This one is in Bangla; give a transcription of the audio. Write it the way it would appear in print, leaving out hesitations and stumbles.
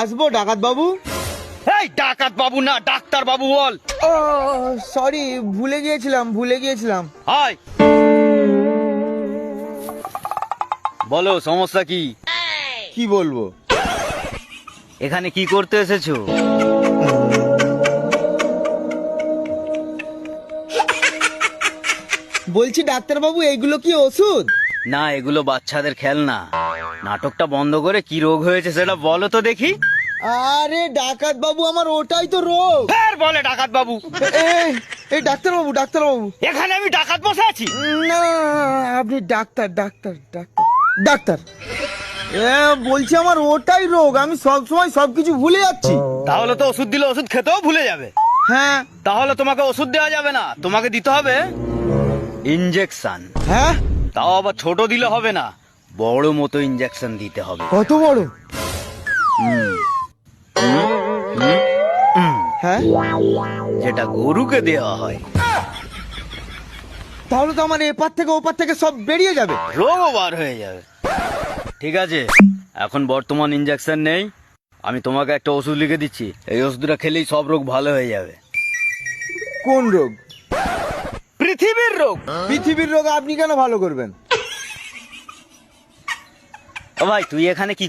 আসবো ডাকাত বাবু? এই ডাকাত বাবু না, ডাক্তার বাবু বল। ও সরি, ভুলে গিয়েছিলাম। হাই, বলো সমস্যা কি? কি বলবো? এখানে কি করতে এসেছো? বলছি ডাক্তার বাবু, এইগুলো কি ওষুধ? না, এগুলো বাচ্চাদের খেলনা। নাটকটা বন্ধ করে কি রোগ হয়েছে সেটা বলো তো দেখি। আরে ডাকাত বাবু, আমার ওটাই তো রোগ। ফের বলে ডাকাত বাবু। এই ডাক্তার বাবু, এখানে আমি ডাকাত বসে আছি? না, আপনি ডাক্তার। বলছি আমার ওটাই রোগ, আমি সব সময় সবকিছু ভুলে যাচ্ছি। তাহলে তো ওষুধ দিলে ওষুধ খেতেও ভুলে যাবে। হ্যাঁ। তাহলে তোমাকে ওষুধ দেওয়া যাবে না, তোমাকে দিতে হবে ইনজেকশন। হ্যাঁ? তাও আবার ছোট দিলে হবে না, বড় মতো ইনজেকশন দিতে হবে। কত বড়? হ্যাঁ, যেটা গরুকে দেওয়া হয়। তাহলে তো আমার এপার থেকে ওপার থেকে সব বেরিয়ে যাবে। রোগও বার হয়ে যাবে। ঠিক আছে, এখন বর্তমান ইনজেকশন নেই, আমি তোমাকে একটা ওষুধ লিখে দিচ্ছি। এই ওষুধটা খেলেই সব রোগ ভালো হয়ে যাবে। কোন রোগ? পৃথিবীর রোগ। পৃথিবীর রোগ আপনি কেন ভালো করবেন? ও ভাই, তুই এখানে কি